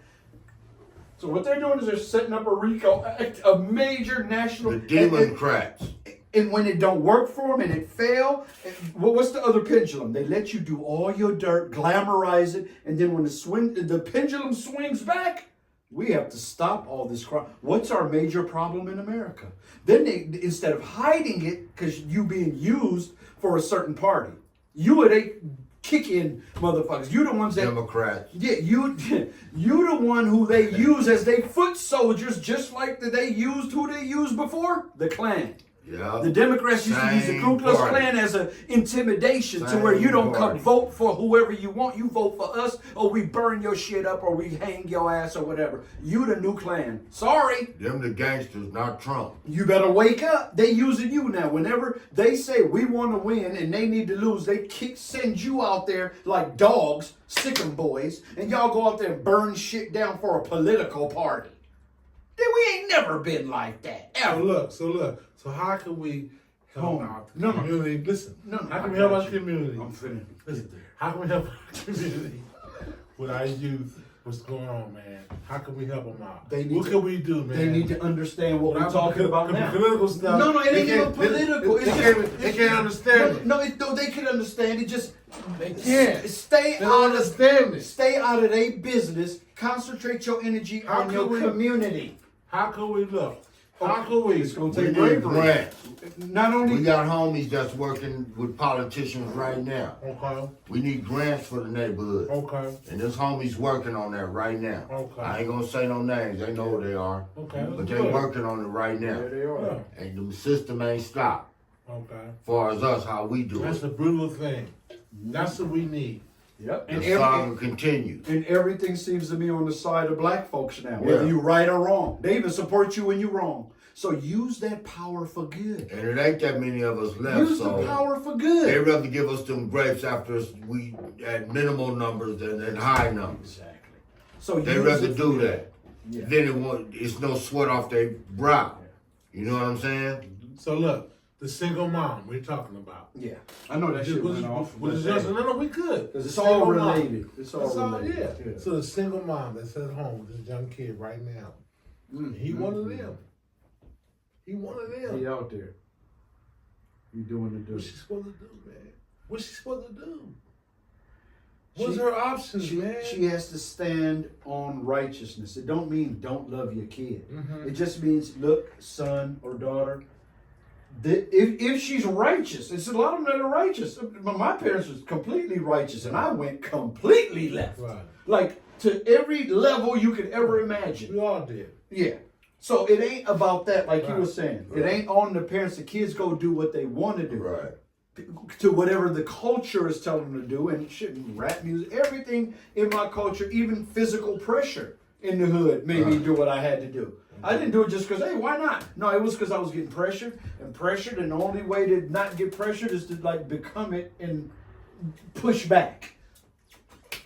So what they're doing is they're setting up a RICO, a major national. The Democrats. And when it don't work for them and it fail, what's the other pendulum? They let you do all your dirt, glamorize it, and then when the pendulum swings back, we have to stop all this crime. What's our major problem in America? Then they, instead of hiding it because you being used for a certain party, you are they kick in motherfuckers. You the ones that Democrats. yeah, you the one who they use as they foot soldiers, just like they used who they used before, the Klan. Yeah. The Democrats used to use the Ku Klux Party. Klan as an intimidation to Same where you don't party. come vote for whoever you want. You vote for us, or we burn your shit up, or we hang your ass, or whatever. You the new Klan. Sorry. Them the gangsters, not Trump. You better wake up. They using you now. Whenever they say we want to win and they need to lose, they send you out there like dogs, sick 'em boys, and y'all go out there and burn shit down for a political party. Then we ain't never been like that ever. So look. So how can we help Hold on. our No. community? Listen. No, How can I we help got our you. community? I'm finna Listen, get there. how can we help our community with our youth? What's going on, man? How can we help them out? They need What to- can we do, man? They need to understand what we're talking about now. Political stuff. No, it ain't They even can't- political. They, It's they, just- they can't understand it. No, they can understand it. Just They can't. stay They out don't of understand it. stay out of their business. Concentrate your energy How on can your we- community. How can we look? How can we? It's gonna We take need bravery. grants. Not only We got homies that's working with politicians right now. Okay. We need grants for the neighborhood. Okay. And this homie's working on that right now. Okay. I ain't gonna say no names. They know who they are. Okay. But they Good. working on it right now. there they are. Yeah. And the system ain't stopped. Okay. Far as us, how we do That's it. a brutal thing. That's what we need. Yep. The saga continues. And everything seems to be on the side of black folks now, whether Yeah. you right or wrong. They even support you when you're wrong. So use that power for good. And it ain't that many of us left, Use the so power for they good. rather give us them grapes after we at minimal numbers than high numbers. Exactly. So They use rather it for do good. that. Yeah. Then it's no sweat off their brow. You know what I'm saying? So look, the single mom we're talking about. Yeah. I know that shit went off. What is yours? No, we good. Because it's Single all mom. related. It's all That's all, related. yeah. So the single mom that's at home with this young kid right now, he one of them. He one of them. He out there. He doing the do. What's she supposed to do, man? What's she supposed to do? What's her options, man? She has to stand on righteousness. It don't mean don't love your kid. Mhm. It just means, look, son or daughter, if she's righteous, it's a lot of them that are righteous. My parents was completely righteous, and I went completely left. Right. Like, to every level you could ever imagine. We all did. Yeah. So it ain't about that, like you Right. were saying. It Right. ain't on the parents. The kids go do what they want to do. Right. To whatever the culture is telling them to do, and shit, rap music, everything in my culture, even physical pressure in the hood made me do what I had to do. I didn't do it just because, hey, why not? No, it was because I was getting pressured, and the only way to not get pressured is to like become it and push back.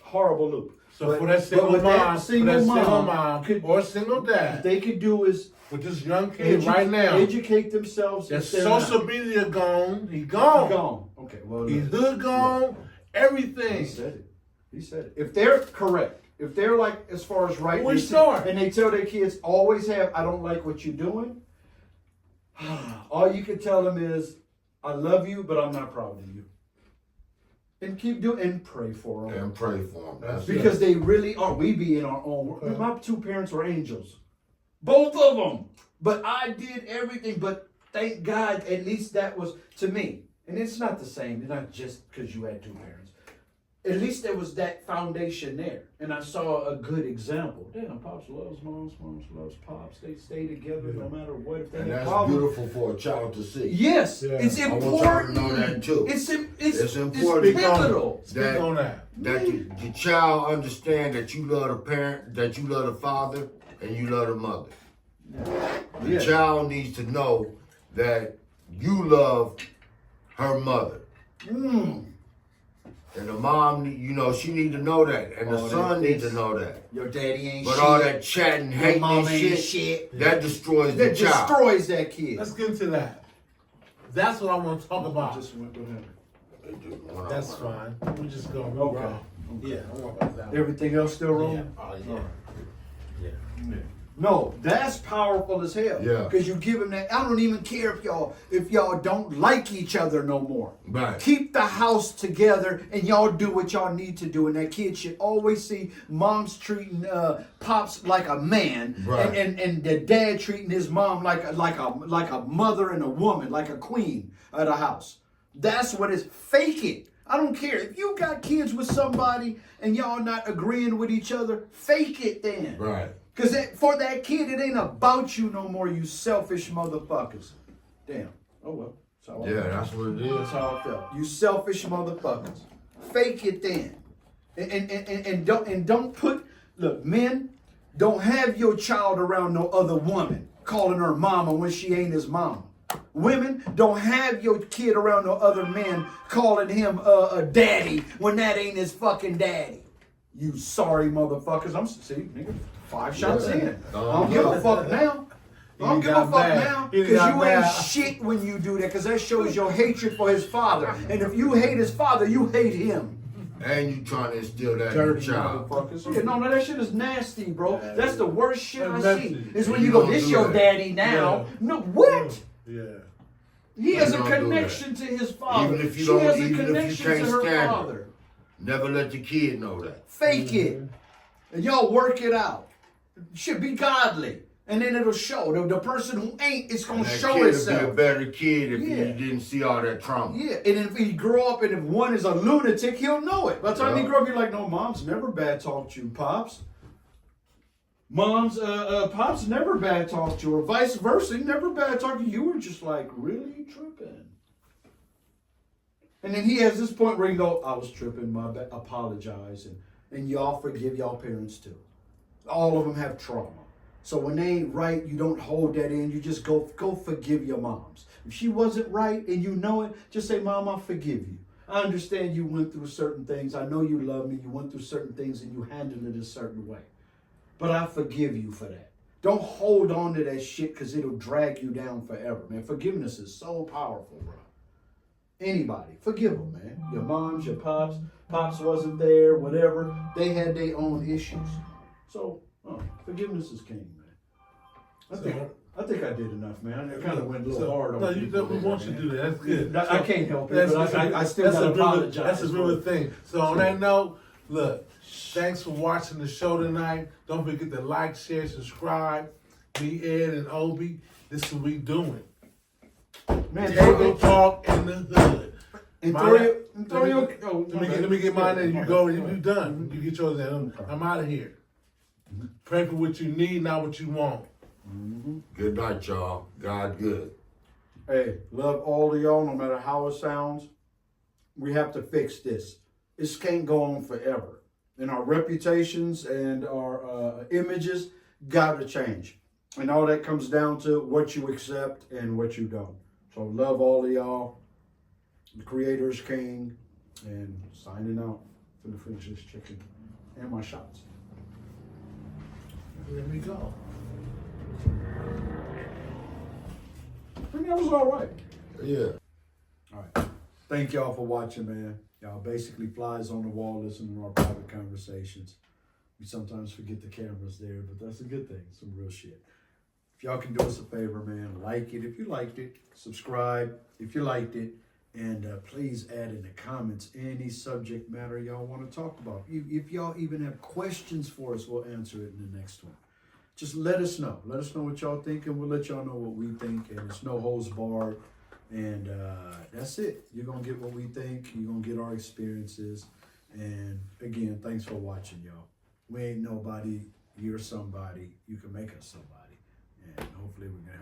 Horrible loop. So But- for that but single with that mom, single mom, or single what dad they could do is with this young kid right now, educate themselves. that if they're not. social media gone. He gone. Gone. Okay, well, He's look. hood gone. Everything. He said it. He said it. If they're correct, if they're like as far as right, Where they you start? and they tell their kids always have, I don't like what you're doing. All you can tell them is, I love you, but I'm not proud of you. And keep doing and pray for them. And pray for them. That's it. Because they really are. We be in our own world. Okay. My two parents were angels. Both of them. But I did everything. But thank God, at least that was to me. And it's not the same. It's not just because you had two parents. At least there was that foundation there. And I saw a good example. Damn, Pops loves Moms, Moms loves Pops. They stay together no matter what. If they And have that's problems. beautiful for a child to see. Yes, Yeah. it's I want important. y'all to know that too. It's It's important. It's pivotal. Speak That- on that. That the child understand that you love the parent, that you love the father, and you love the mother. The Yeah. child needs to know that you love her mother. Mm. And the mom, you know, she need to know that. And the Oh, son that- needs to know that. Your daddy ain't But shit. all that chatting, Your hating mom and ain't shit, shit. that destroys the That child. destroys that kid. Let's get into that. That's what I want to talk about. Just went with him. They just went That's on. fine. We just go. Okay. Yeah, I want that. Everything else still wrong? Yeah. Oh, yeah. Yeah. No, that's powerful as hell. Yeah. Because you give them that. I don't even care if y'all don't like each other no more. Right. Keep the house together and y'all do what y'all need to do. And that kid should always see mom's treating pops like a man, Right. and the dad treating his mom like a mother and a woman, like a queen of the house. That's what it's. Fake it. I don't care if you got kids with somebody and y'all not agreeing with each other. Fake it then. Right. Because for that kid, it ain't about you no more, you selfish motherfuckers. Damn. Oh, well. That's how I Yeah, felt. that's what it That's is. how I felt. You selfish motherfuckers. Fake it then. And don't put, look, men, don't have your child around no other woman calling her mama when she ain't his mama. Women, don't have your kid around no other men calling him a daddy when that ain't his fucking daddy. You sorry motherfuckers. See, nigga, 5 shots Yeah. in. I don't give a fuck now. I don't give a got fuck mad. now. He Because got you ain't mad. shit when you do that. Because that shows your hatred for his father. And if you hate his father, you hate him. And you trying to instill that in your Dirty child. motherfuckers. Yeah, no, that shit is nasty, bro. That's the worst shit I That's see. nasty. Is when You you go, don't this do your that. daddy now. Yeah. No, what? Yeah. He has a don't do connection to his father. Even if you She don't- has a even if you connection can't to her stand it. father. Never let the kid know that. Fake it. And y'all work it out. Should be godly. And then it'll show. The person who ain't, it's going And to that show kid would be a itself. better kid if Yeah. he didn't see all that trauma. Yeah, and if he grow up and if one is a lunatic, he'll know it. By the time he Yeah. grow up, he's like, no, mom's never bad talked you, pops. Mom's, pops never bad talked you, or vice versa. He never bad talked you. You were just like, really tripping. And then he has this point where he can go, I was tripping, my bad, apologize. And y'all forgive y'all parents too. All of them have trauma. So when they ain't right, you don't hold that in. You just go forgive your moms. If she wasn't right and you know it, just say, Mom, I forgive you. I understand you went through certain things. I know you love me. You went through certain things and you handled it a certain way. But I forgive you for that. Don't hold on to that shit because it'll drag you down forever, man. Forgiveness is so powerful, bro. Anybody, forgive them, man. Your moms, your pops. Pops wasn't there, whatever. They had their own issues. So, forgiveness is king, man. I think I did enough, man. I kind of went a little hard on No, people we there, want you man. to do that. That's good. I can't help it, but I still got to apologize. That's a real thing. So on that note, look, thanks for watching the show tonight. Don't forget to like, share, subscribe. Me, Ed, and Obi. This is what we doing. Man, Table talk in the hood. and Mine- throw your, Let me get mine in. You go and you done. You get yours in. I'm out of here. Pray for what you need, not what you want. Good night, y'all. God good. Hey, love all of y'all, no matter how it sounds. We have to fix this. This can't go on forever. And our reputations and our images got to change. And all that comes down to what you accept and what you don't. So love all of y'all. The Creator's King. And signing out for the finish this chicken and my shots. There we go. I mean, that was all right. Yeah. All right. Thank y'all for watching, man. Y'all basically flies on the wall listening to our private conversations. We sometimes forget the cameras there, but that's a good thing. Some real shit. If y'all can do us a favor, man, like it if you liked it. Subscribe if you liked it. And please add in the comments any subject matter y'all want to talk about. If y'all even have questions for us, we'll answer it in the next one. Just let us know. Let us know what y'all think, and we'll let y'all know what we think. And it's no holds barred. And that's it. You're going to get what we think. You're going to get our experiences. And again, thanks for watching, y'all. We ain't nobody. You're somebody. You can make us somebody. And hopefully we're going to help.